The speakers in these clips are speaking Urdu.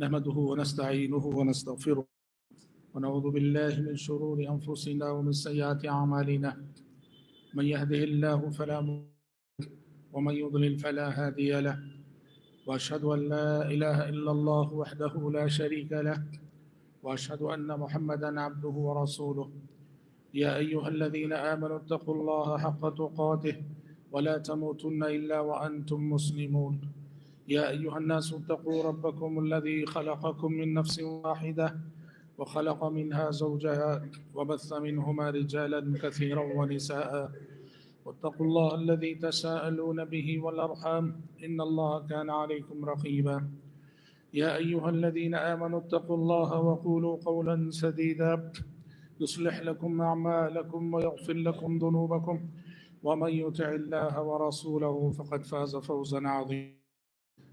نحمده ونستعينه ونستغفره ونعوذ بالله من شرور أنفسنا ومن سيئات أعمالنا من يهده الله فلا مضل له ومن يضلل فلا هادي له وأشهد أن لا إله إلا الله وحده لا شريك له وأشهد أن محمدا عبده ورسوله يا أيها الذين آمنوا اتقوا الله حق تقاته ولا تموتن إلا وأنتم مسلمون يا أيها الناس اتقوا ربكم الذي خلقكم من نفس واحدة وخلق منها زوجها وبث منهما رجالا كثيرا ونساء واتقوا الله الذي تساءلون به والأرحام إن الله كان عليكم رقيبا يا أيها الذين آمنوا اتقوا الله وقولوا قولا سديدا يصلح لكم أعمالكم ويغفر لكم ذنوبكم ومن يطع الله ورسوله فقد فاز فوزا عظيما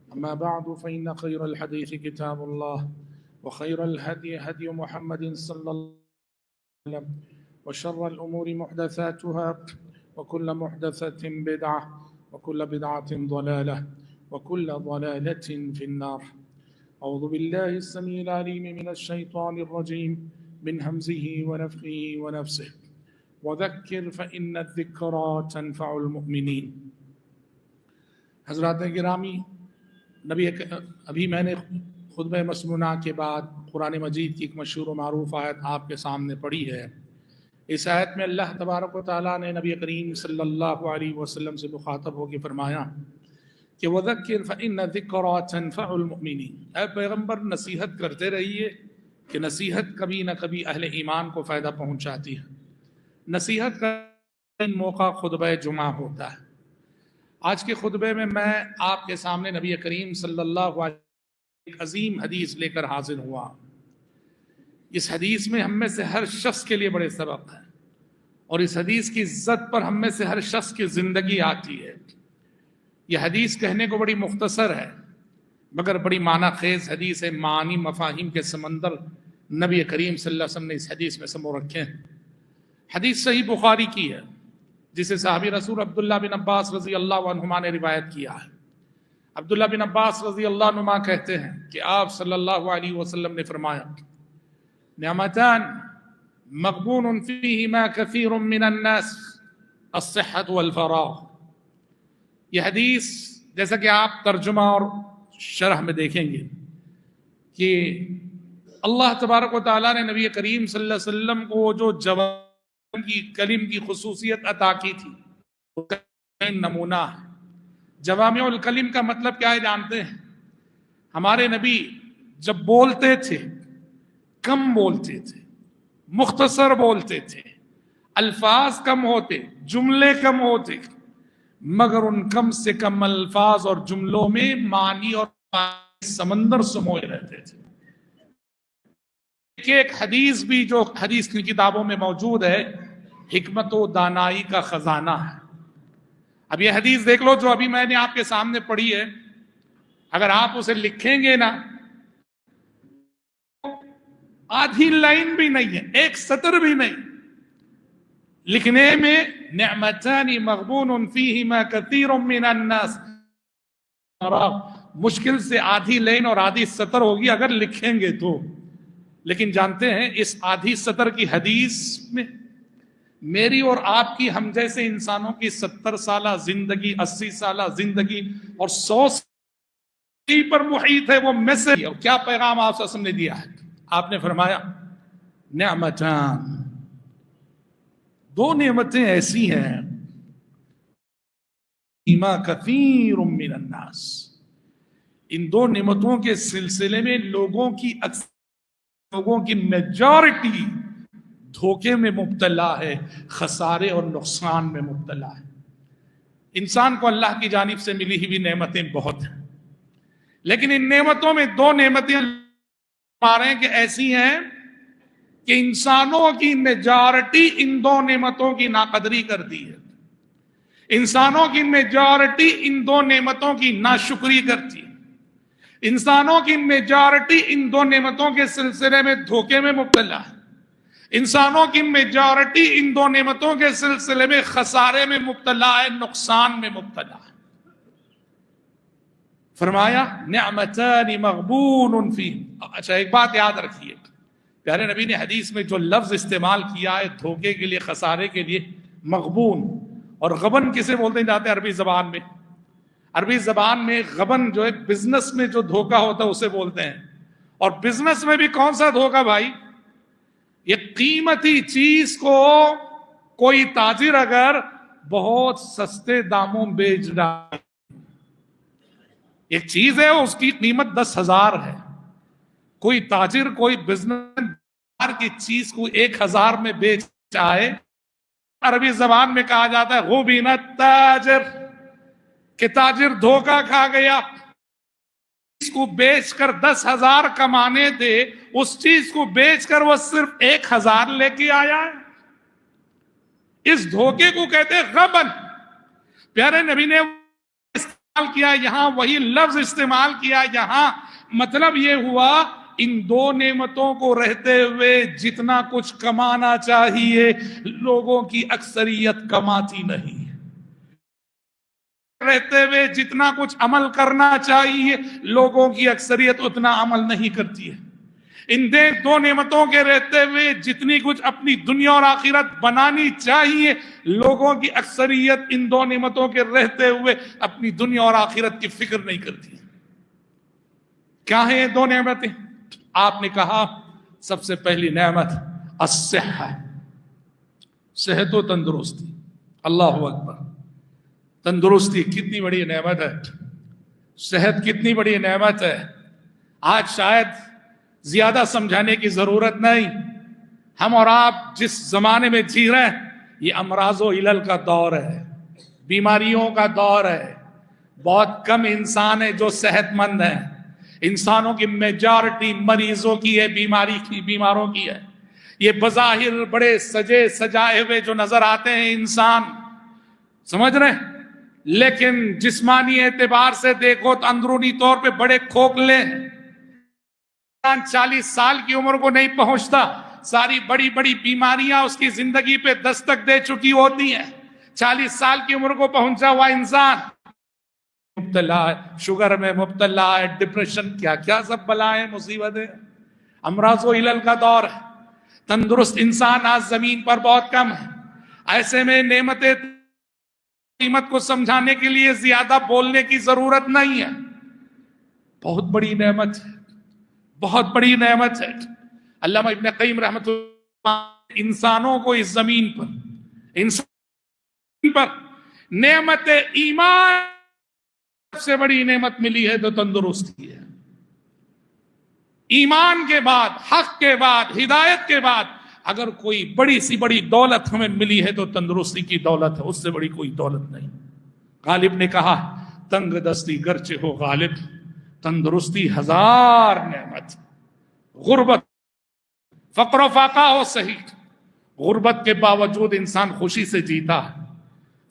أما بعد فإن خير الحديث كتاب الله وخير الهدي هدي محمد صلى الله عليه وسلم وشر الأمور محدثاتها وكل محدثة بدعة وكل بدعة ضلالة وكل ضلالة في النار. أعوذ بالله السميع العليم من الشيطان الرجيم من همزه ونفخه ونفسه وذكر فإن الذكرى تنفع المؤمنين. حضرات گرامی، ابھی میں نے خطبہ مسنونہ کے بعد قرآن مجید کی ایک مشہور و معروف آیت آپ کے سامنے پڑھی ہے. اس آیت میں اللہ تبارک و تعالیٰ نے نبی کریم صلی اللہ علیہ وسلم سے مخاطب ہو کے فرمایا کہ وَذَكِّرْ فَإِنَّ الذِّكْرَىٰ تَنفَعُ الْمُؤْمِنِينَ. اے پیغمبر، نصیحت کرتے رہیے کہ نصیحت کبھی نہ کبھی اہل ایمان کو فائدہ پہنچاتی ہے. نصیحت کا موقع خطبہ جمعہ ہوتا ہے. آج کے خطبے میں آپ کے سامنے نبی کریم صلی اللہ علیہ وسلم ایک عظیم حدیث لے کر حاضر ہوا. اس حدیث میں ہم میں سے ہر شخص کے لیے بڑے سبق ہیں، اور اس حدیث کی عزت پر ہم میں سے ہر شخص کی زندگی آتی ہے. یہ حدیث کہنے کو بڑی مختصر ہے مگر بڑی معنی خیز حدیث ہے. معانی مفاہیم کے سمندر نبی کریم صلی اللہ علیہ وسلم نے اس حدیث میں سمو رکھے ہیں. حدیث صحیح بخاری کی ہے جسے صحابی رسول عبداللہ بن عباس رضی اللہ عنہما نے روایت کیا ہے. عبداللہ بن عباس رضی اللہ عنہما کہتے ہیں کہ آپ صلی اللہ علیہ وسلم نے فرمایا نعمتان مغبون فیہما کثیر من الناس الصحة والفراغ. یہ حدیث جیسا کہ آپ ترجمہ اور شرح میں دیکھیں گے کہ اللہ تبارک و تعالیٰ نے نبی کریم صلی اللہ علیہ وسلم کو جو جواب کی کلم کی خصوصیت عطا کی تھی وہ نمونہ ہے. جوامع الکلم کا مطلب کیا ہے جانتے ہیں؟ ہمارے نبی جب بولتے تھے کم بولتے تھے، مختصر بولتے تھے، الفاظ کم ہوتے، جملے کم ہوتے، مگر ان کم سے کم الفاظ اور جملوں میں معنی اور سمندر سموئے رہتے تھے. ایک حدیث بھی جو حدیث کی کتابوں میں موجود ہے حکمت و دانائی کا خزانہ ہے. اب یہ حدیث دیکھ لو جو ابھی میں نے آپ کے سامنے پڑھی ہے. اگر آپ اسے لکھیں گے نا، آدھی لائن بھی نہیں ہے، ایک سطر بھی نہیں لکھنے میں. نعمتان مغبون فیہما کثیر من الناس، مشکل سے آدھی لائن اور آدھی سطر ہوگی اگر لکھیں گے تو. لیکن جانتے ہیں اس آدھی سطر کی حدیث میں میری اور آپ کی، ہم جیسے انسانوں کی 70 سالہ زندگی، 80 سالہ زندگی اور 100 سال پر محیط ہے. وہ میسج اور کیا پیغام آپ صلی اللہ علیہ وسلم نے دیا ہے؟ آپ نے فرمایا نعمتان، دو نعمتیں ایسی ہیں فیہما کثیر من الناس، ان دو نعمتوں کے سلسلے میں لوگوں کی میجارٹی دھوکے میں مبتلا ہے، خسارے اور نقصان میں مبتلا ہے. انسان کو اللہ کی جانب سے ملی ہوئی نعمتیں بہت ہیں، لیکن ان نعمتوں میں دو نعمتیں کہ ایسی ہیں کہ انسانوں کی میجارٹی ان دو نعمتوں کی ناقدری کرتی ہے. انسانوں کی میجارٹی ان دو نعمتوں کی ناشکری کرتی ہے. انسانوں کی میجارٹی ان دو نعمتوں کے سلسلے میں دھوکے میں مبتلا ہے. انسانوں کی میجارٹی ان دو نعمتوں کے سلسلے میں خسارے میں مبتلا ہے، نقصان میں مبتلا ہے. فرمایا نعمتان مغبون فی. اچھا ایک بات یاد رکھیے، پیارے نبی نے حدیث میں جو لفظ استعمال کیا ہے دھوکے کے لیے، خسارے کے لیے، مغبون، اور غبن کسے بولتے جاتے ہیں عربی زبان میں؟ عربی زبان میں غبن جو ہے بزنس میں جو دھوکا ہوتا ہے اسے بولتے ہیں. اور بزنس میں بھی کون سا دھوکا بھائی؟ یہ قیمتی چیز کو کوئی تاجر اگر بہت سستے داموں بیچ رہا، ایک چیز ہے اس کی قیمت 10,000 ہے، کوئی تاجر کوئی بزنس کی چیز کو 1,000 میں بیچ آئے، عربی زبان میں کہا جاتا ہے غبن التاجر، کہ تاجر دھوکا کھا گیا. اس کو بیچ کر 10,000 کمانے تھے، اس چیز کو بیچ کر وہ صرف 1,000 لے کے آیا ہے. اس دھوکے کو کہتے ہیں غبن. پیارے نبی نے استعمال کیا یہاں، وہی لفظ استعمال کیا یہاں، مطلب یہ ہوا ان دو نعمتوں کو رہتے ہوئے جتنا کچھ کمانا چاہیے لوگوں کی اکثریت کماتی نہیں، رہتے ہوئے جتنا کچھ عمل کرنا چاہیے لوگوں کی اکثریت اتنا عمل نہیں کرتی ہے. ان دو نعمتوں کے رہتے ہوئے جتنی کچھ اپنی دنیا اور آخرت بنانی چاہیے لوگوں کی اکثریت ان دو نعمتوں کے رہتے ہوئے اپنی دنیا اور آخرت کی فکر نہیں کرتی. کیا ہیں یہ دو نعمتیں؟ آپ نے کہا سب سے پہلی نعمت الصحہ، صحت و تندرستی. اللہ اکبر. تندرستی کتنی بڑی نعمت ہے، صحت کتنی بڑی نعمت ہے. آج شاید زیادہ سمجھانے کی ضرورت نہیں، ہم اور آپ جس زمانے میں جی رہے ہیں یہ امراض و علل کا دور ہے، بیماریوں کا دور ہے. بہت کم انسان ہے جو صحت مند ہیں، انسانوں کی میجارٹی مریضوں کی ہے، بیماروں کی ہے. یہ بظاہر بڑے سجے سجائے ہوئے جو نظر آتے ہیں انسان، سمجھ رہے ہیں، لیکن جسمانی اعتبار سے دیکھو تو اندرونی طور پہ بڑے کھوکھلے ہیں. 40 سال کی عمر کو نہیں پہنچتا، ساری بڑی بڑی بیماریاں اس کی زندگی پہ دستک دے چکی ہوتی ہیں. 40 سال کی عمر کو پہنچا ہوا انسان مبتلا ہے، شوگر میں مبتلا ہے، ڈپریشن، کیا کیا سب بلائیں مصیبتیں. امراض و علل کا دور ہے. تندرست انسان آج زمین پر بہت کم ہے. ایسے میں نعمتیں قیمت کو سمجھانے کے لیے زیادہ بولنے کی ضرورت نہیں ہے. بہت بڑی نعمت ہے، بہت بڑی نعمت ہے. علامہ ابن قیم رحمۃ اللہ انسانوں کو اس زمین پر نعمت ایمان سب سے بڑی نعمت ملی ہے تو تندرستی ہے. ایمان کے بعد، حق کے بعد، ہدایت کے بعد اگر کوئی بڑی سی بڑی دولت ہمیں ملی ہے تو تندرستی کی دولت ہے، اس سے بڑی کوئی دولت نہیں. غالب نے کہا تنگ دستی گرچہ ہو غالب، تندرستی 1000 نعمت. غربت، فقر و فاقہ ہو صحیح، غربت کے باوجود انسان خوشی سے جیتا ہے،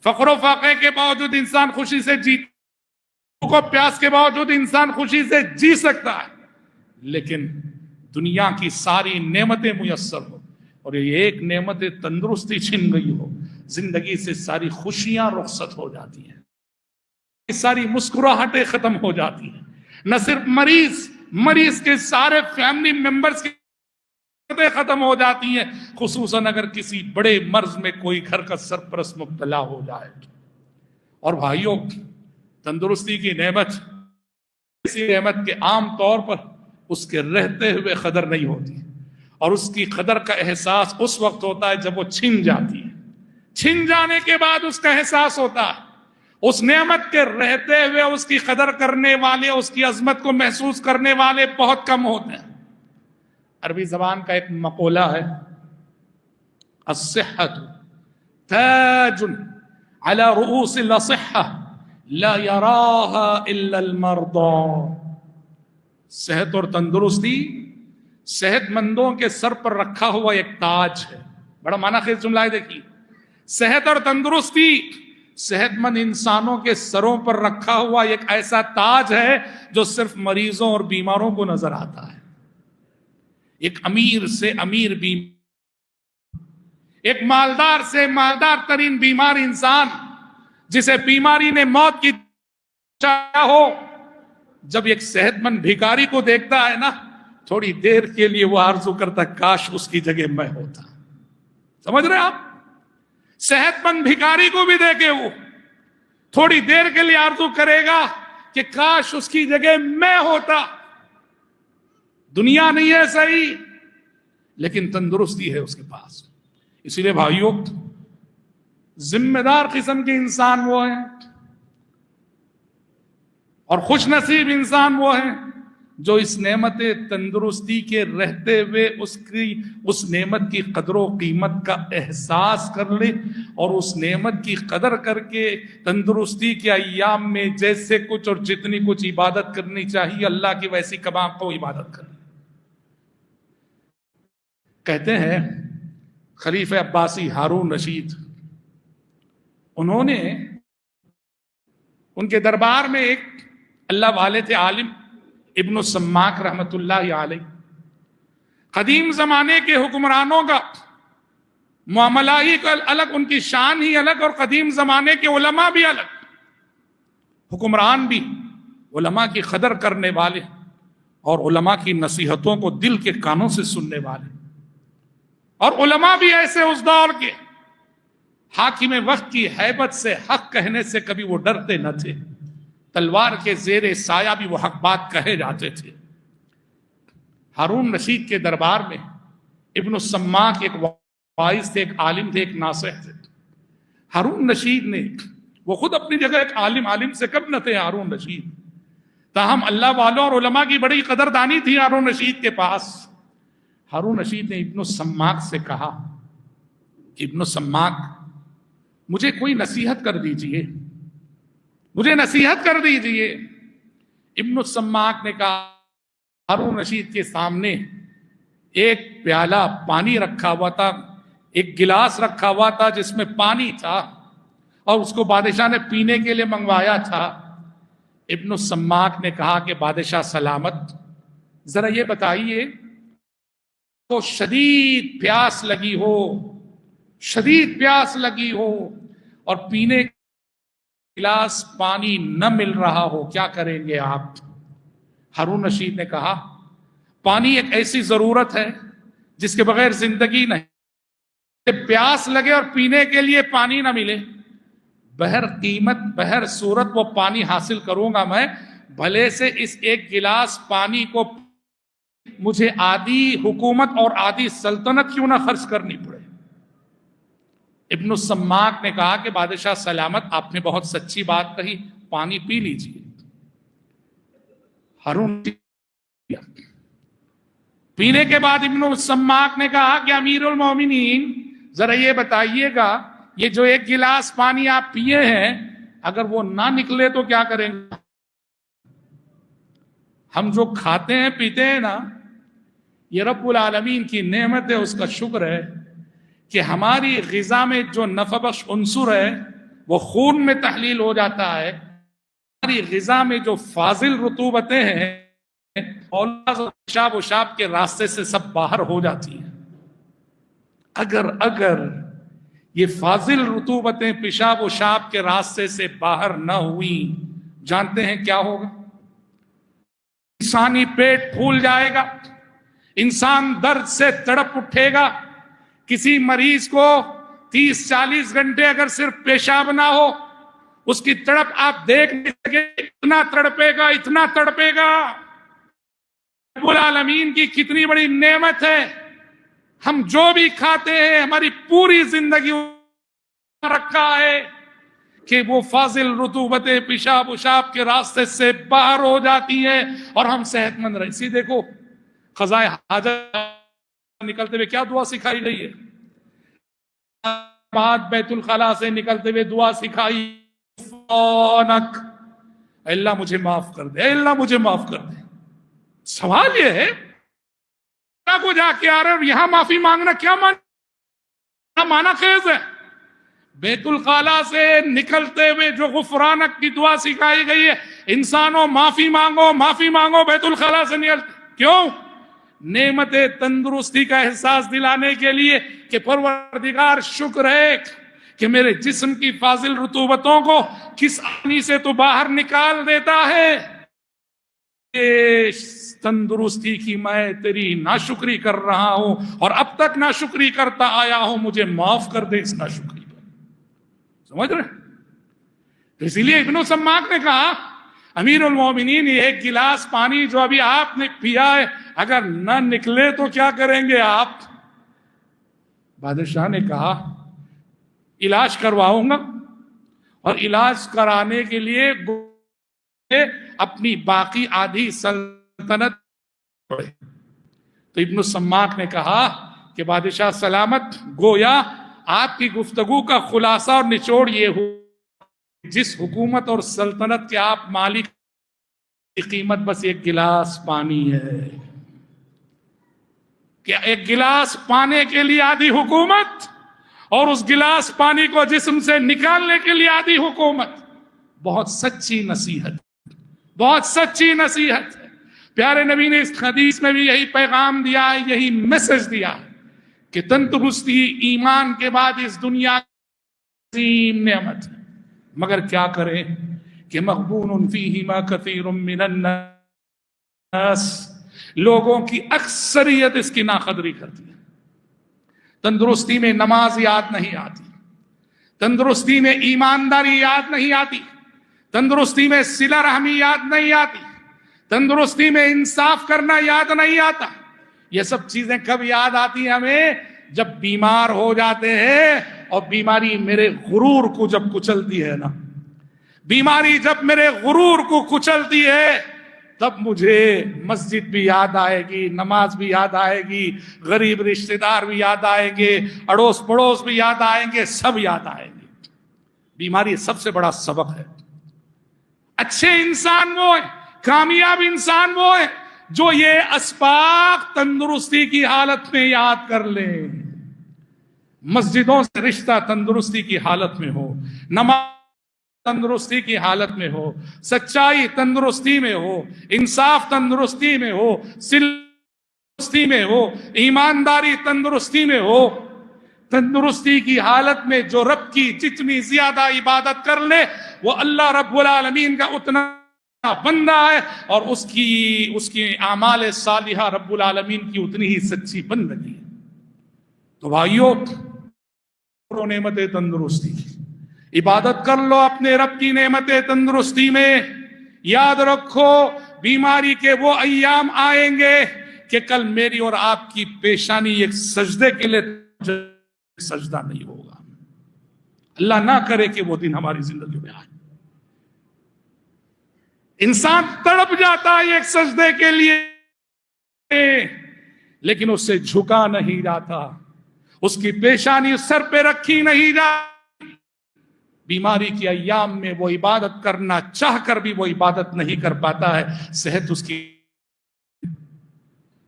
فقر و فاقے کے باوجود انسان خوشی سے جیتا، بھوک و پیاس کے باوجود انسان خوشی سے جی سکتا ہے. لیکن دنیا کی ساری نعمتیں میسر ہو اور یہ ایک نعمت تندرستی چھن گئی ہو، زندگی سے ساری خوشیاں رخصت ہو جاتی ہیں، ساری مسکراہٹیں ختم ہو جاتی ہیں. نہ صرف مریض کے سارے فیملی ممبرز کی ختم ہو جاتی ہیں، خصوصاً اگر کسی بڑے مرض میں کوئی گھر کا سرپرست مبتلا ہو جائے. اور بھائیوں، تندرستی کی نعمت اسی نعمت کے عام طور پر اس کے رہتے ہوئے قدر نہیں ہوتی، اور اس کی قدر کا احساس اس وقت ہوتا ہے جب وہ چھن جاتی ہے. چھن جانے کے بعد اس کا احساس ہوتا ہے. اس نعمت کے رہتے ہوئے اس کی قدر کرنے والے، اس کی عظمت کو محسوس کرنے والے بہت کم ہوتے ہیں. عربی زبان کا ایک مقولہ ہے الصحة تاج على رؤوس الأصحة لا يراها إلا المرضى. صحت اور تندرستی صحت مندوں کے سر پر رکھا ہوا ایک تاج ہے. بڑا معنی خیز جملہ ہے. دیکھیے، صحت اور تندرستی صحت مند انسانوں کے سروں پر رکھا ہوا ایک ایسا تاج ہے جو صرف مریضوں اور بیماروں کو نظر آتا ہے. ایک امیر سے امیر ایک مالدار سے مالدار ترین بیمار انسان جسے بیماری نے موت کی چاہا ہو، جب ایک صحت مند بھکاری کو دیکھتا ہے نا، تھوڑی دیر کے لیے وہ آرزو کرتا کاش اس کی جگہ میں ہوتا. سمجھ رہے آپ؟ صحت مند بھکاری کو بھی دیکھے وہ تھوڑی دیر کے لیے آرزو کرے گا کہ کاش اس کی جگہ میں ہوتا. دنیا نہیں ہے صحیح، لیکن تندرستی ہے اس کے پاس. اسی لیے بھائیوں، ذمہ دار قسم کے انسان وہ ہیں اور خوش نصیب انسان وہ ہیں جو اس نعمت تندرستی کے رہتے ہوئے اس نعمت کی قدر و قیمت کا احساس کر لے، اور اس نعمت کی قدر کر کے تندرستی کے ایام میں جیسے کچھ اور جتنی کچھ عبادت کرنی چاہیے اللہ کی ویسی کما کو عبادت کر لے. کہتے ہیں خلیفہ عباسی ہارون رشید، انہوں نے ان کے دربار میں ایک اللہ والے تھے عالم ابن السماک رحمت اللہ علیہ. قدیم زمانے کے حکمرانوں کا معاملہ ہی الگ، ان کی شان ہی الگ، اور قدیم زمانے کے علماء بھی الگ. حکمران بھی علماء کی قدر کرنے والے اور علماء کی نصیحتوں کو دل کے کانوں سے سننے والے، اور علماء بھی ایسے اس دور کے حاکم وقت کی ہیبت سے حق کہنے سے کبھی وہ ڈرتے نہ تھے. تلوار کے زیر سایہ بھی وہ حق بات کہے جاتے تھے. ہارون رشید کے دربار میں ابن السماک ایک واعظ تھے، ایک عالم تھے، ایک ناصح تھے. ہارون رشید نے، وہ خود اپنی جگہ ایک عالم سے کم نہ تھے ہارون رشید، تاہم اللہ والوں اور علماء کی بڑی قدردانی تھی ہارون رشید کے پاس. ہارون رشید نے ابن السماک سے کہا کہ ابن السماک، مجھے کوئی نصیحت کر دیجئے، مجھے نصیحت کر دیجئے. ابن السماک نے کہا، ہارون رشید کے سامنے ایک پیالہ پانی رکھا ہوا تھا، ایک گلاس رکھا ہوا تھا جس میں پانی تھا، اور اس کو بادشاہ نے پینے کے لیے منگوایا تھا. ابن السماک نے کہا کہ بادشاہ سلامت، ذرا یہ بتائیے کو شدید پیاس لگی ہو، شدید پیاس لگی ہو، اور پینے گلاس پانی نہ مل رہا ہو، کیا کریں گے آپ؟ ہارون رشید نے کہا، پانی ایک ایسی ضرورت ہے جس کے بغیر زندگی نہیں. پیاس لگے اور پینے کے لیے پانی نہ ملے، بہر قیمت بہر صورت وہ پانی حاصل کروں گا میں، بھلے سے اس ایک گلاس پانی کو مجھے آدھی حکومت اور آدھی سلطنت کیوں نہ خرچ کرنی پڑے. ابن السماک نے کہا کہ بادشاہ سلامت، آپ نے بہت سچی بات کہی، پانی پی لیجیے. ہارون پینے کے بعد ابن السماک نے کہا کہ امیر المومنین، ذرا یہ بتائیے گا، یہ جو ایک گلاس پانی آپ پیے ہیں، اگر وہ نہ نکلے تو کیا کریں گے؟ ہم جو کھاتے ہیں پیتے ہیں نا، یہ رب العالمین کی نعمت ہے، اس کا شکر ہے کہ ہماری غذا میں جو نفع بخش عنصر ہے وہ خون میں تحلیل ہو جاتا ہے. ہماری غذا میں جو فاضل رطوبتیں ہیں پیشاب و شاب کے راستے سے سب باہر ہو جاتی ہیں. اگر یہ فاضل رطوبتیں پیشاب و شاب کے راستے سے باہر نہ ہوئی، جانتے ہیں کیا ہوگا؟ انسانی پیٹ پھول جائے گا، انسان درد سے تڑپ اٹھے گا. کسی مریض کو 30-40 گھنٹے اگر صرف پیشاب نہ ہو، اس کی تڑپ آپ دیکھ نہیں سکے، اتنا تڑپے گا، اتنا تڑپے گا. رب العالمین کی کتنی بڑی نعمت ہے. ہم جو بھی کھاتے ہیں ہماری پوری زندگی رکھا ہے کہ وہ فاضل رطوبتیں پیشاب و شاب کے راستے سے باہر ہو جاتی ہیں اور ہم صحت مند رہیں. اسی دیکھو قضائے حاجت نکلتے ہوئے کیا دعا سکھائی گئی ہے؟ بعد بیت الخلا سے نکلتے ہوئے دعا سکھائی، اے اللہ مجھے معاف کر دے، اے اللہ مجھے معاف کر دے. سوال یہ ہے اللہ کو جا کے آ رہے اور یہاں معافی مانگنا کیا معنی خیز ہے؟ بیت الخلا سے نکلتے ہوئے جو غفرانک کی دعا سکھائی گئی ہے، انسانوں معافی مانگو، معافی مانگو بیت الخلا سے نکلتے. کیوں؟ نعمت تندرستی کا احساس دلانے کے لیے کہ پروردگار شکر ہے کہ میرے جسم کی فاضل رطوبتوں کو کس آسانی سے تو باہر نکال دیتا ہے. تندرستی کی میں تیری ناشکری کر رہا ہوں اور اب تک ناشکری کرتا آیا ہوں، مجھے معاف کر دے اس ناشکری پر. سمجھ رہے؟ اسی لیے ابن سماک نے کہا امیر المومنین یہ ایک گلاس پانی جو ابھی آپ نے پیا ہے اگر نہ نکلے تو کیا کریں گے آپ؟ بادشاہ نے کہا علاج کرواؤں گا، اور علاج کرانے کے لیے اپنی باقی آدھی سلطنت پڑے. تو ابن السماک نے کہا کہ بادشاہ سلامت، گویا آپ کی گفتگو کا خلاصہ اور نچوڑ یہ ہو جس حکومت اور سلطنت کے آپ مالک کی قیمت بس ایک گلاس پانی ہے. کہ ایک گلاس پانے کے لیے آدھی حکومت اور اس گلاس پانی کو جسم سے نکالنے کے لیے آدھی حکومت. بہت سچی نصیحت، بہت سچی نصیحت ہے. پیارے نبی نے اس حدیث میں بھی یہی پیغام دیا ہے، یہی میسج دیا کہ تندرستی ایمان کے بعد اس دنیا کی عظیم نعمت ہے، مگر کیا کریں کہ مغبون فیہما کثیر من الناس، لوگوں کی اکثریت اس کی ناقدری کرتی ہے. تندرستی میں نماز یاد نہیں آتی، تندرستی میں ایمانداری یاد نہیں آتی، تندرستی میں صلہ رحمی یاد نہیں آتی، تندرستی میں انصاف کرنا یاد نہیں آتا. یہ سب چیزیں کب یاد آتی ہیں ہمیں؟ جب بیمار ہو جاتے ہیں اور بیماری میرے غرور کو جب کچلتی ہے نا، بیماری جب میرے غرور کو کچلتی ہے تب مجھے مسجد بھی یاد آئے گی، نماز بھی یاد آئے گی، غریب رشتہ دار بھی یاد آئیں گے، اڑوس پڑوس بھی یاد آئیں گے، سب یاد آئیں گے. بیماری سب سے بڑا سبق ہے. اچھے انسان وہ ہیں، کامیاب انسان وہ ہیں جو یہ اسباق تندرستی کی حالت میں یاد کر لیں. مسجدوں سے رشتہ تندرستی کی حالت میں ہو، نماز تندرستی کی حالت میں ہو، سچائی تندرستی میں ہو، انصاف تندرستی میں ہو، تندرستی میں ہو، ایمانداری تندرستی میں ہو. تندرستی کی حالت میں جو رب کی جتنی زیادہ عبادت کر لے وہ اللہ رب العالمین کا اتنا بندہ ہے، اور اس کی اعمال صالحہ رب العالمین کی اتنی ہی سچی بندگی ہے. تو بھائیو، نعمت تندرستی عبادت کر لو اپنے رب کی نعمت تندرستی میں. یاد رکھو بیماری کے وہ ایام آئیں گے کہ کل میری اور آپ کی پیشانی ایک سجدے کے لیے سجدہ نہیں ہوگا. اللہ نہ کرے کہ وہ دن ہماری زندگی میں آئے. انسان تڑپ جاتا ہے ایک سجدے کے لیے، لیکن اس سے جھکا نہیں جاتا، اس کی پیشانی سر پہ رکھی نہیں جاتی. بیماری کے ایام میں وہ عبادت کرنا چاہ کر بھی وہ عبادت نہیں کر پاتا ہے. صحت اس کی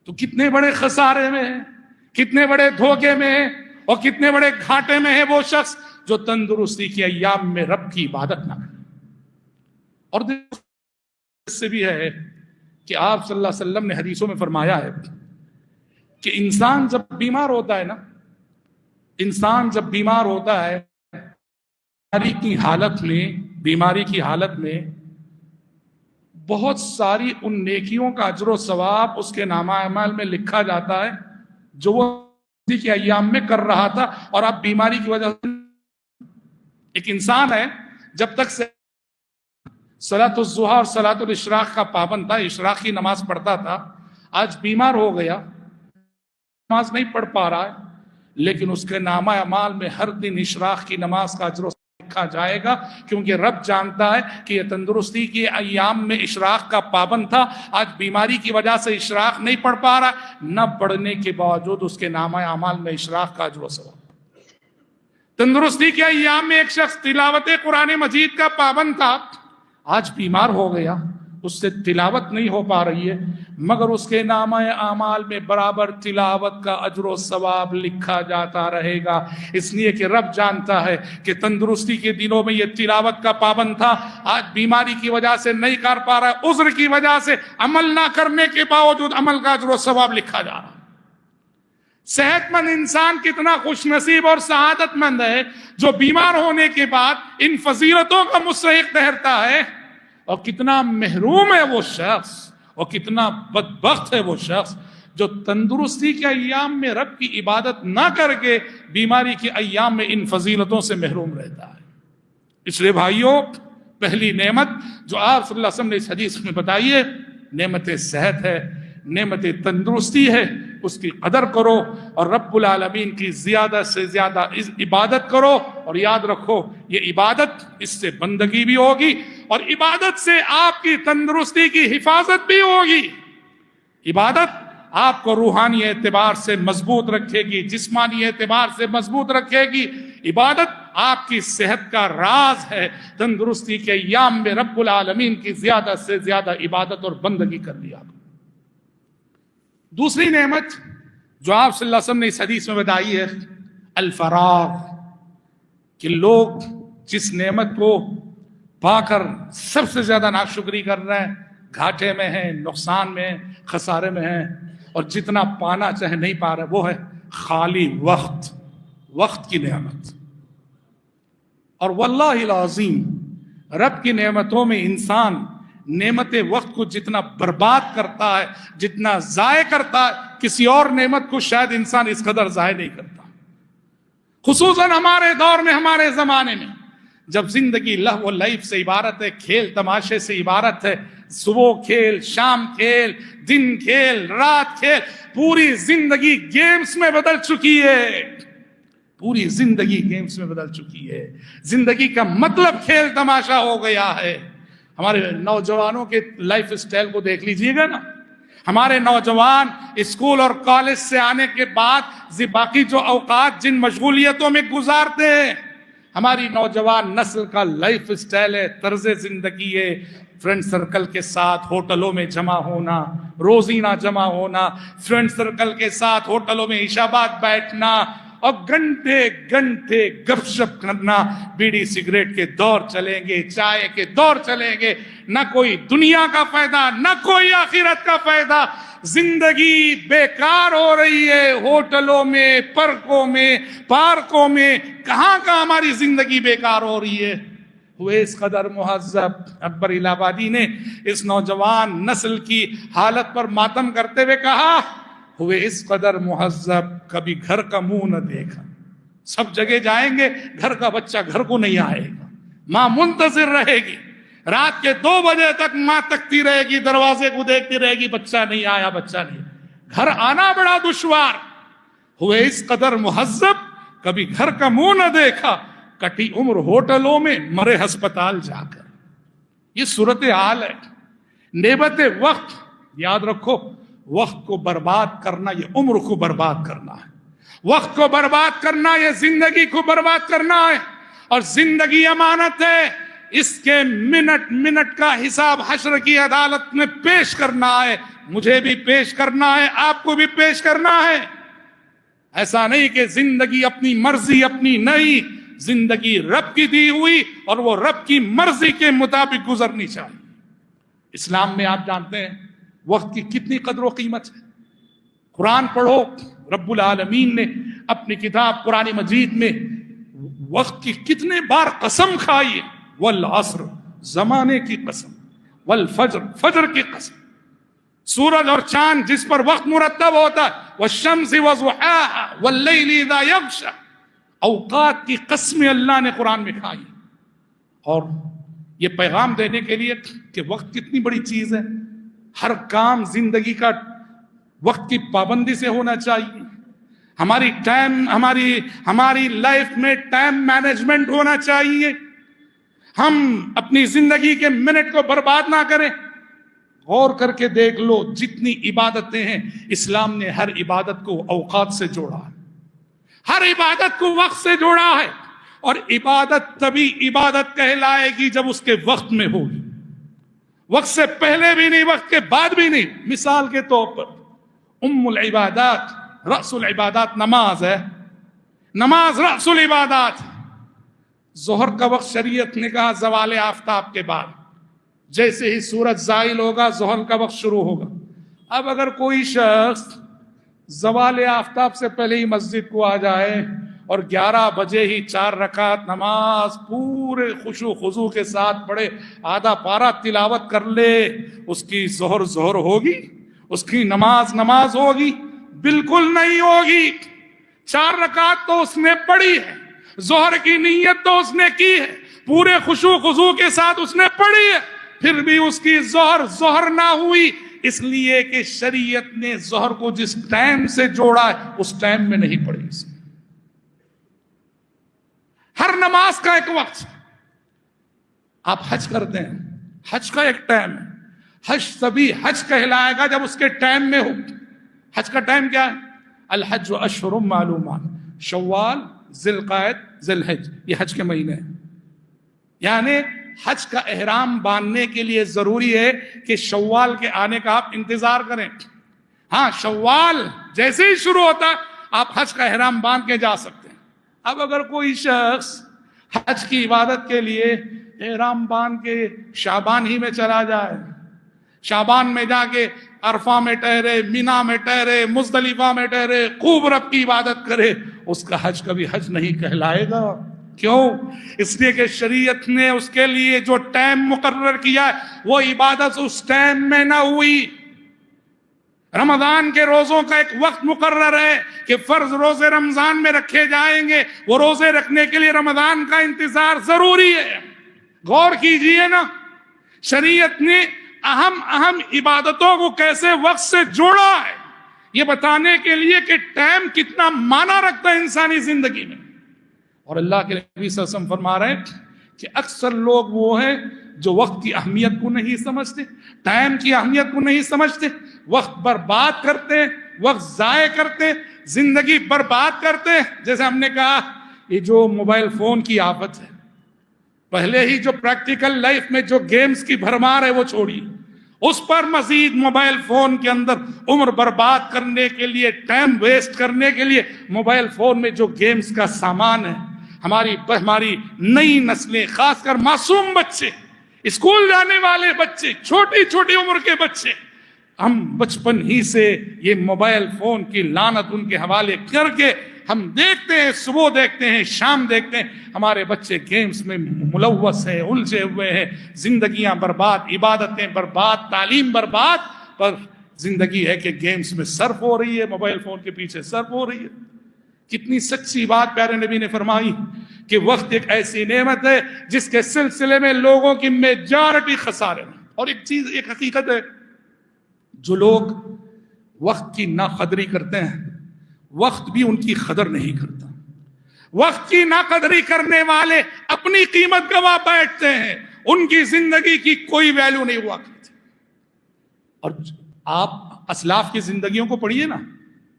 تو کتنے بڑے خسارے میں ہے، کتنے بڑے دھوکے میں ہے، اور کتنے بڑے گھاٹے میں ہے وہ شخص جو تندرستی کے ایام میں رب کی عبادت نہ کرے. اور اس سے بھی ہے کہ آپ صلی اللہ علیہ وسلم نے حدیثوں میں فرمایا ہے کہ انسان جب بیمار ہوتا ہے نا، انسان جب بیمار ہوتا ہے بیماری کی حالت میں بہت ساری ان نیکیوں کا اجر و ثواب اس کے نامہ اعمال میں لکھا جاتا ہے جو وہ کے ایام میں کر رہا تھا. اور اب بیماری کی وجہ سے ایک انسان ہے جب تک سے صلاۃ الضحیٰ اور صلاۃ الاشراق کا پابند تھا، اشراق کی نماز پڑھتا تھا، آج بیمار ہو گیا، نماز نہیں پڑھ پا رہا ہے، لیکن اس کے نامہ اعمال میں ہر دن اشراق کی نماز کا اجر لکھا جائے گا، کیونکہ رب جانتا ہے کہ یہ تندرستی کے ایام میں اشراق کا پابند تھا، آج بیماری کی وجہ سے اشراق نہیں پڑھ پا رہا، نہ پڑھنے کے باوجود اس کے نامہ اعمال میں اشراق کا اجر و ثواب. تندرستی کے ایام میں ایک شخص تلاوت قرآن مجید کا پابند تھا، آج بیمار ہو گیا، اس سے تلاوت نہیں ہو پا رہی ہے، مگر اس کے نامہ اعمال میں برابر تلاوت کا اجر و ثواب لکھا جاتا رہے گا. اس لیے کہ رب جانتا ہے کہ تندرستی کے دنوں میں یہ تلاوت کا پابند تھا، آج بیماری کی وجہ سے نہیں کر پا رہا ہے، عذر کی وجہ سے عمل نہ کرنے کے باوجود عمل کا اجر و ثواب لکھا جا رہا ہے. صحت مند انسان کتنا خوش نصیب اور سعادت مند ہے جو بیمار ہونے کے بعد ان فضیلتوں کا مستحق ٹھہرتا ہے، اور کتنا محروم ہے وہ شخص اور کتنا بدبخت ہے وہ شخص جو تندرستی کے ایام میں رب کی عبادت نہ کر کے بیماری کے ایام میں ان فضیلتوں سے محروم رہتا ہے۔ اس لیے بھائیوں، پہلی نعمت جو آپ صلی اللہ علیہ وسلم نے اس حدیث میں بتائی ہے، نعمت صحت ہے، نعمت تندرستی ہے، اس کی قدر کرو اور رب العالمین کی زیادہ سے زیادہ عبادت کرو، اور یاد رکھو یہ عبادت، اس سے بندگی بھی ہوگی اور عبادت سے آپ کی تندرستی کی حفاظت بھی ہوگی۔ عبادت آپ کو روحانی اعتبار سے مضبوط رکھے گی، جسمانی اعتبار سے مضبوط رکھے گی۔ عبادت آپ کی صحت کا راز ہے۔ تندرستی کے ایام میں رب العالمین کی زیادہ سے زیادہ عبادت اور بندگی کر لیا۔ دوسری نعمت جو آپ صلی اللہ علیہ وسلم نے اس حدیث میں بتائی ہے، الفراغ، کہ لوگ جس نعمت کو پا کر سب سے زیادہ ناشکری کر رہے ہیں، گھاٹے میں ہیں، نقصان میں ہیں، خسارے میں ہیں، اور جتنا پانا چاہے نہیں پا رہے، وہ ہے خالی وقت، وقت کی نعمت۔ اور واللہ العظیم رب کی نعمتوں میں انسان نعمت وقت کو جتنا برباد کرتا ہے، جتنا ضائع کرتا ہے، کسی اور نعمت کو شاید انسان اس قدر ضائع نہیں کرتا۔ خصوصاً ہمارے دور میں، ہمارے زمانے میں، جب زندگی لہو و لعب سے عبارت ہے، کھیل تماشے سے عبارت ہے، صبح کھیل، شام کھیل، دن کھیل، رات کھیل، پوری زندگی گیمز میں بدل چکی ہے، پوری زندگی گیمز میں بدل چکی ہے۔ زندگی کا مطلب کھیل تماشا ہو گیا ہے۔ ہمارے نوجوانوں کے لائف سٹائل کو دیکھ لیجئے گا نا، ہمارے نوجوان اسکول اور کالج سے آنے کے بعد باقی جو اوقات جن مشغولیتوں میں گزارتے ہیں، ہماری نوجوان نسل کا لائف سٹائل ہے، طرز زندگی ہے، فرینڈ سرکل کے ساتھ ہوٹلوں میں جمع ہونا، روزینہ جمع ہونا، فرینڈ سرکل کے ساتھ ہوٹلوں میں عشاء بعد بیٹھنا اور گھنٹے گھنٹے گپ شپ کرنا، بیڑی سگریٹ کے دور چلیں گے، چائے کے دور چلیں گے، نہ کوئی دنیا کا فائدہ، نہ کوئی آخرت کا فائدہ۔ زندگی بیکار ہو رہی ہے، ہوٹلوں میں، پارکوں میں، کہاں ہماری زندگی بیکار ہو رہی ہے۔ ہوئے اس قدر مہذب، اکبر الہ آبادی نے اس نوجوان نسل کی حالت پر ماتم کرتے ہوئے کہا، ہوئے اس قدر مہذب، کبھی گھر کا منہ نہ دیکھا۔ سب جگہ جائیں گے، گھر کا بچہ گھر کو نہیں آئے گا، ماں منتظر رہے گی، رات کے 2 بجے تک ماں تکتی رہے گی، دروازے کو دیکھتی رہے گی، بچہ نہیں آیا، بچہ نہیں، گھر آنا بڑا دشوار۔ ہوئے اس قدر مہذب، کبھی گھر کا منہ نہ دیکھا، کٹی عمر ہوٹلوں میں، مرے ہسپتال جا کر۔ یہ صورتحال ہے۔ نعمت وقت، یاد رکھو، وقت کو برباد کرنا یہ عمر کو برباد کرنا ہے، وقت کو برباد کرنا یہ زندگی کو برباد کرنا ہے، اور زندگی امانت ہے، اس کے منٹ منٹ کا حساب حشر کی عدالت میں پیش کرنا ہے، مجھے بھی پیش کرنا ہے، آپ کو بھی پیش کرنا ہے۔ ایسا نہیں کہ زندگی اپنی مرضی اپنی نہیں، زندگی رب کی دی ہوئی اور وہ رب کی مرضی کے مطابق گزرنی چاہیے۔ اسلام میں آپ جانتے ہیں وقت کی کتنی قدر و قیمت ہے۔ قرآن پڑھو، رب العالمین نے اپنی کتاب قرآن مجید میں وقت کی کتنے بار قسم کھائی ہے، والعصر، زمانے کی قسم، والفجر، فجر کی قسم، سورج اور چاند جس پر وقت مرتب ہوتا ہے، والشمس وضحاها واللیل اذا یغشی، اوقات کی قسمیں اللہ نے قرآن میں کھائی، اور یہ پیغام دینے کے لیے کہ وقت کتنی بڑی چیز ہے۔ ہر کام زندگی کا وقت کی پابندی سے ہونا چاہیے۔ ہماری لائف میں ٹائم مینجمنٹ ہونا چاہیے۔ ہم اپنی زندگی کے منٹ کو برباد نہ کریں۔ غور کر کے دیکھ لو، جتنی عبادتیں ہیں، اسلام نے ہر عبادت کو اوقات سے جوڑا ہے، ہر عبادت کو وقت سے جوڑا ہے، اور عبادت تبھی عبادت کہلائے گی جب اس کے وقت میں ہوگی، وقت سے پہلے بھی نہیں، وقت کے بعد بھی نہیں۔ مثال کے طور پر ام العبادات، رأس العبادات نماز ہے، نماز رأس العبادات۔ ظہر کا وقت شریعت نے کہا زوال آفتاب کے بعد، جیسے ہی سورج زائل ہوگا ظہر کا وقت شروع ہوگا۔ اب اگر کوئی شخص زوال آفتاب سے پہلے ہی مسجد کو آ جائے اور 11 بجے ہی 4 رکعت نماز پورے خشوع خضوع کے ساتھ پڑھے، آدھا پارہ تلاوت کر لے، اس کی ظہر ہوگی؟ اس کی نماز ہوگی؟ بالکل نہیں ہوگی۔ 4 رکعت تو اس نے پڑھی ہے، ظہر کی نیت تو اس نے کی ہے، پورے خشوع خضوع کے ساتھ اس نے پڑھی ہے، پھر بھی اس کی ظہر نہ ہوئی، اس لیے کہ شریعت نے ظہر کو جس ٹائم سے جوڑا ہے اس ٹائم میں نہیں پڑھی۔ اس میں ہر نماز کا ایک وقت۔ آپ حج کرتے ہیں، حج کا ایک ٹائم ہے، حج تبھی حج کہلائے گا جب اس کے ٹائم میں ہو۔ حج کا ٹائم کیا ہے؟ الحج اشہر معلومات، شوال، ذی القعدہ، ذی الحج، یہ حج کے مہینے ہیں۔ یعنی حج کا احرام باندھنے کے لیے ضروری ہے کہ شوال کے آنے کا آپ انتظار کریں۔ ہاں، شوال جیسے ہی شروع ہوتا آپ حج کا احرام باندھ کے جا سکتے ہیں۔ اب اگر کوئی شخص حج کی عبادت کے لیے احرام باندھ کے شعبان ہی میں چلا جائے، شعبان میں جا کے عرفہ میں ٹھہرے، مینا میں ٹھہرے، مزدلفہ میں ٹھہرے، خوب رب کی عبادت کرے، اس کا حج کبھی حج نہیں کہلائے گا۔ کیوں؟ اس لیے کہ شریعت نے اس کے لیے جو ٹائم مقرر کیا ہے وہ عبادت اس ٹائم میں نہ ہوئی۔ رمضان کے روزوں کا ایک وقت مقرر ہے کہ فرض روزے رمضان میں رکھے جائیں گے، وہ روزے رکھنے کے لیے رمضان کا انتظار ضروری ہے۔ غور کیجئے نا، شریعت نے اہم عبادتوں کو کیسے وقت سے جوڑا ہے، یہ بتانے کے لیے کہ ٹائم کتنا معنی رکھتا ہے انسانی زندگی میں۔ اور اللہ کے نبی صلی اللہ علیہ وسلم فرما رہے ہیں کہ اکثر لوگ وہ ہیں جو وقت کی اہمیت کو نہیں سمجھتے، ٹائم کی اہمیت کو نہیں سمجھتے، وقت برباد کرتے ہیں، وقت ضائع کرتے ہیں، زندگی برباد کرتے ہیں۔ جیسے ہم نے کہا یہ جو موبائل فون کی آفت ہے، پہلے ہی جو پریکٹیکل لائف میں جو گیمز کی بھرمار ہے وہ چھوڑی، اس پر مزید موبائل فون کے اندر عمر برباد کرنے کے لیے، ٹائم ویسٹ کرنے کے لیے موبائل فون میں جو گیمز کا سامان ہے، ہماری نئی نسلیں، خاص کر معصوم بچے، اسکول جانے والے بچے، چھوٹی چھوٹی عمر کے بچے، ہم بچپن ہی سے یہ موبائل فون کی لعنت ان کے حوالے کر کے ہم دیکھتے ہیں، صبح دیکھتے ہیں، شام دیکھتے ہیں، ہمارے بچے گیمز میں ملوث ہیں، الجھے ہوئے ہیں، زندگیاں برباد، عبادتیں برباد، تعلیم برباد، پر زندگی ہے کہ گیمز میں صرف ہو رہی ہے، موبائل فون کے پیچھے صرف ہو رہی ہے۔ کتنی سچی بات پیارے نبی نے فرمائی کہ وقت ایک ایسی نعمت ہے جس کے سلسلے میں لوگوں کی میجارٹی خسارے میں۔ اور ایک حقیقت ہے، جو لوگ وقت کی ناقدری کرتے ہیں وقت بھی ان کی قدر نہیں کرتا۔ وقت کی ناقدری کرنے والے اپنی قیمت گوا بیٹھتے ہیں، ان کی زندگی کی کوئی ویلیو نہیں ہوا کرتی۔ اور آپ اسلاف کی زندگیوں کو پڑھیے نا،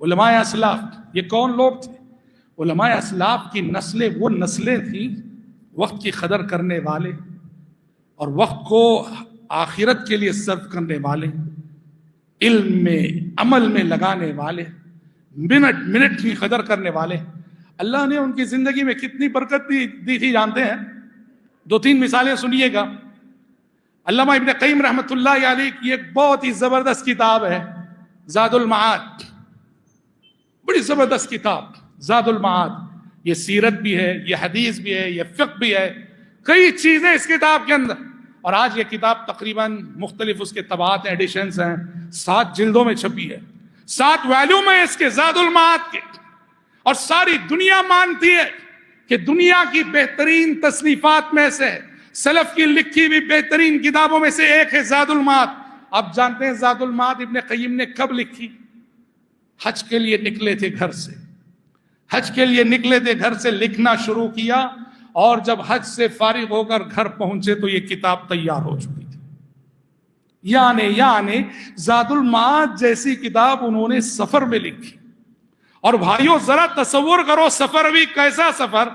علماء اسلاف یہ کون لوگ تھے؟ علماء اسلاف کی نسلیں وہ نسلیں تھیں وقت کی قدر کرنے والے اور وقت کو آخرت کے لیے صرف کرنے والے، علم میں عمل میں لگانے والے، منٹ کی قدر کرنے والے۔ اللہ نے ان کی زندگی میں کتنی برکت دی تھی جانتے ہیں؟ 2-3 مثالیں سنیے گا۔ علامہ ابن قیم رحمۃ اللہ علیہ کی ایک بہت ہی زبردست کتاب ہے زاد المعاد، بڑی زبردست کتاب زاد المعاد۔ یہ سیرت بھی ہے، یہ حدیث بھی ہے، یہ فقہ بھی ہے، کئی چیزیں اس کتاب کے اندر۔ اور آج یہ کتاب تقریباً مختلف اس کے طبعات ہیں، ایڈیشنز ہیں، 7 جلدوں میں چھپی ہے، 7 والیوم ہیں اس کے زاد المعاد کے۔ اور ساری دنیا مانتی ہے کہ دنیا کی بہترین تصنیفات میں سے، سلف کی لکھی بھی بہترین کتابوں میں سے ایک ہے زاد المعاد۔ آپ جانتے ہیں زاد المعاد ابن قیم نے کب لکھی؟ حج کے لیے نکلے تھے گھر سے، حج کے لیے نکلے تھے گھر سے، لکھنا شروع کیا، اور جب حج سے فارغ ہو کر گھر پہنچے تو یہ کتاب تیار ہو چکی تھی۔ یعنی زاد المعاد جیسی کتاب انہوں نے سفر میں لکھی۔ اور بھائیوں ذرا تصور کرو، سفر بھی کیسا سفر؟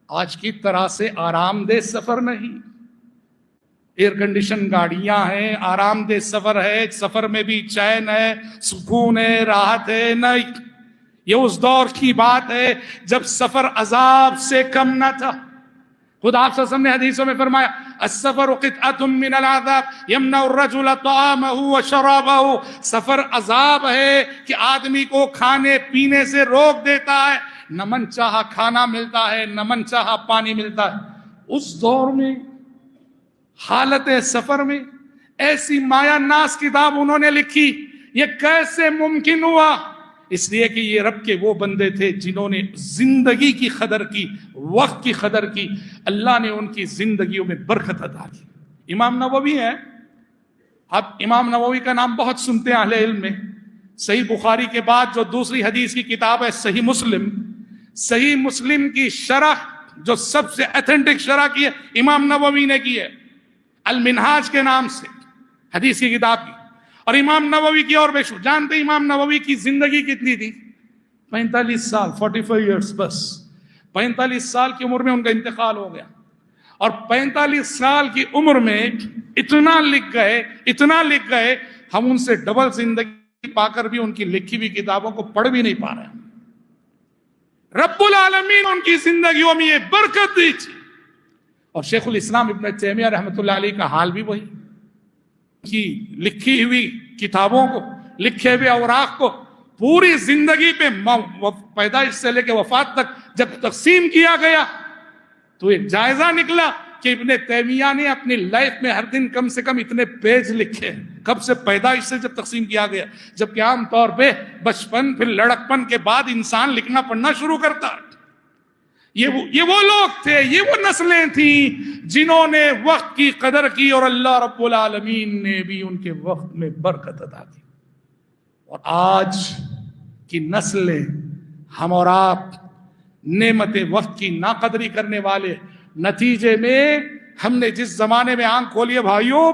آج کی طرح سے آرام دہ سفر نہیں، ایئر کنڈیشن گاڑیاں ہیں، آرام دہ سفر ہے، سفر میں بھی چین ہے، سکون ہے، راحت ہے، نہیں۔ یہ اس دور کی بات ہے جب سفر عذاب سے کم نہ تھا۔ خود آپ صلی اللہ علیہ وسلم نے حدیثوں میں فرمایا السفر قطعۃ من العذاب یمنع الرجل طعامہ وشرابہ، سفر عذاب ہے کہ آدمی کو کھانے پینے سے روک دیتا ہے، نہ من چاہا کھانا ملتا ہے، نہ من چاہا پانی ملتا ہے. اس دور میں حالت سفر میں ایسی مایا ناز کتاب انہوں نے لکھی. یہ کیسے ممکن ہوا؟ اس لیے کہ یہ رب کے وہ بندے تھے جنہوں نے زندگی کی قدر کی، وقت کی قدر کی. اللہ نے ان کی زندگیوں میں برکت عطا کی. امام نووی ہیں، اب امام نووی کا نام بہت سنتے ہیں اہل علم میں. صحیح بخاری کے بعد جو دوسری حدیث کی کتاب ہے صحیح مسلم، صحیح مسلم کی شرح جو سب سے ایتھنٹک شرح کی ہے امام نووی نے کی ہے، المنہاج کے نام سے حدیث کی کتاب کی. اور امام نووی کی اور بے شمار. جانتے امام نووی کی زندگی کتنی تھی؟ 45 سال، 45 ایئرس. بس 45 سال کی عمر میں ان کا انتقال ہو گیا. اور 45 سال کی عمر میں اتنا لکھ گئے ہم ان سے ڈبل زندگی پا کر بھی ان کی لکھی ہوئی کتابوں کو پڑھ بھی نہیں پا رہے ہیں. رب العالمین ان کی زندگیوں میں یہ برکت دی تھی. اور شیخ الاسلام ابن تیمیہ رحمۃ اللہ علیہ کا حال بھی وہی. کی لکھی ہوئی کتابوں کو، لکھے ہوئے اوراق کو پوری زندگی پہ پیدائش سے لے کے وفات تک جب تقسیم کیا گیا تو ایک جائزہ نکلا کہ ابن تیمیہ نے اپنی لائف میں ہر دن کم سے کم اتنے پیج لکھے. کب سے؟ پیدائش سے جب تقسیم کیا گیا. جبکہ عام طور پہ بچپن پھر لڑکپن کے بعد انسان لکھنا پڑھنا شروع کرتا. یہ وہ لوگ تھے، یہ وہ نسلیں تھیں جنہوں نے وقت کی قدر کی، اور اللہ رب العالمین نے بھی ان کے وقت میں برکت عطا کی. اور آج کی نسلیں، ہم اور آپ نعمت وقت کی ناقدری کرنے والے. نتیجے میں ہم نے جس زمانے میں آنکھ کھولی ہے بھائیوں،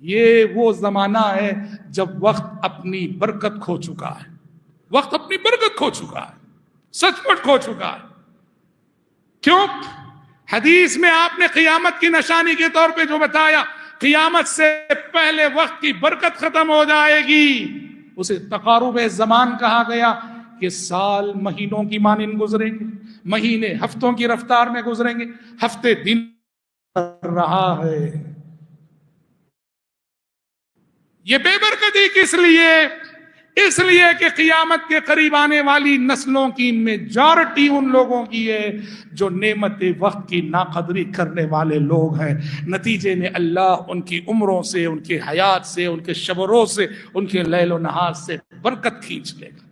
یہ وہ زمانہ ہے جب وقت اپنی برکت کھو چکا ہے. وقت اپنی برکت کھو چکا ہے، سچ مچ کھو چکا ہے. کیوں؟ حدیث میں آپ نے قیامت کی نشانی کے طور پہ جو بتایا، قیامت سے پہلے وقت کی برکت ختم ہو جائے گی. اسے تقارب زمان کہا گیا کہ سال مہینوں کی مانند گزریں گے، مہینے ہفتوں کی رفتار میں گزریں گے، ہفتے دن رہا ہے. یہ بے برکتی کس لیے؟ اس لیے کہ قیامت کے قریب آنے والی نسلوں کی میجارٹی ان لوگوں کی ہے جو نعمت وقت کی ناقدری کرنے والے لوگ ہیں. نتیجے میں اللہ ان کی عمروں سے، ان کی حیات سے، ان کے شب و روز سے، ان کے لیل و نہار سے برکت کھینچ لے گا.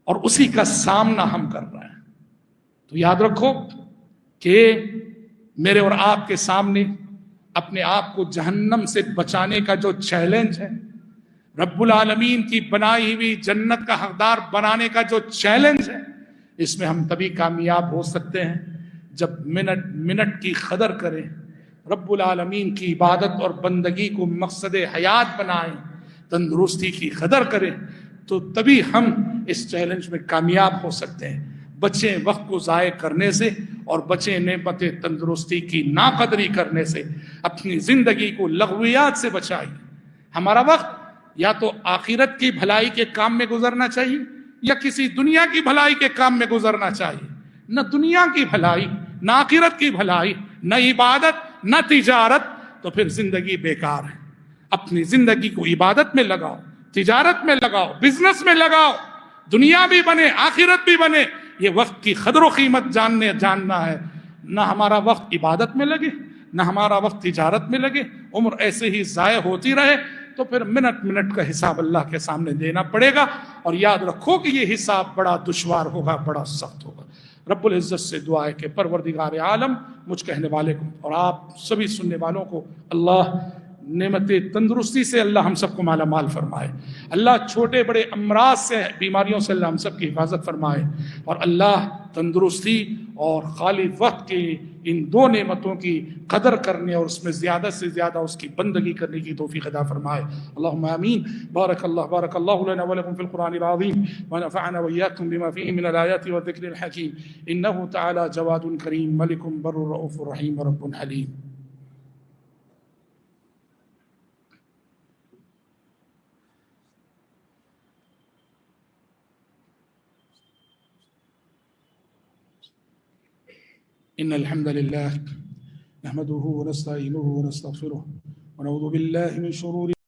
اور اسی کا سامنا ہم کر رہے ہیں. تو یاد رکھو کہ میرے اور آپ کے سامنے اپنے آپ کو جہنم سے بچانے کا جو چیلنج ہے، رب العالمین کی بنائی ہوئی جنت کا حقدار بنانے کا جو چیلنج ہے، اس میں ہم تبھی کامیاب ہو سکتے ہیں جب منٹ منٹ کی قدر کریں، رب العالمین کی عبادت اور بندگی کو مقصد حیات بنائیں، تندرستی کی قدر کریں. تو تبھی ہم اس چیلنج میں کامیاب ہو سکتے ہیں. بچیں وقت کو ضائع کرنے سے، اور بچیں نعمت تندرستی کی ناقدری کرنے سے. اپنی زندگی کو لغویات سے بچائیں. ہمارا وقت یا تو آخرت کی بھلائی کے کام میں گزرنا چاہیے یا کسی دنیا کی بھلائی کے کام میں گزرنا چاہیے. نہ دنیا کی بھلائی، نہ آخرت کی بھلائی، نہ عبادت، نہ تجارت، تو پھر زندگی بیکار ہے. اپنی زندگی کو عبادت میں لگاؤ، تجارت میں لگاؤ، بزنس میں لگاؤ. دنیا بھی بنے، آخرت بھی بنے. یہ وقت کی قدر و قیمت جاننا ہے. نہ ہمارا وقت عبادت میں لگے، نہ ہمارا وقت تجارت میں لگے، عمر ایسے ہی ضائع ہوتی رہے، تو پھر منٹ منٹ کا حساب اللہ کے سامنے دینا پڑے گا. اور یاد رکھو کہ یہ حساب بڑا دشوار ہوگا، بڑا سخت ہوگا. رب العزت سے دعا ہے کہ پروردگار عالم مجھ کہنے والے کو اور آپ سبھی سننے والوں کو اللہ نعمت تندرستی سے اللہ ہم سب کو مالا مال فرمائے. اللہ چھوٹے بڑے امراض سے، بیماریوں سے اللہ ہم سب کی حفاظت فرمائے. اور اللہ تندرستی اور خالی وقت کی ان دو نعمتوں کی قدر کرنے اور اس میں زیادہ سے زیادہ اس کی بندگی کرنے کی توفیق عطا فرمائے. اللہم آمین. بارک اللہ لنا ولکم فی القرآن العظیم ونفعنا وإیاکم بما فیہ من الآیات والذکر الحکیم. انہ تعالی جواد کریم ملک بر رؤوف رحیم رب حلیم. إن الحمد لله نحمده ونستعينه ونستغفره ونعوذ بالله من شرور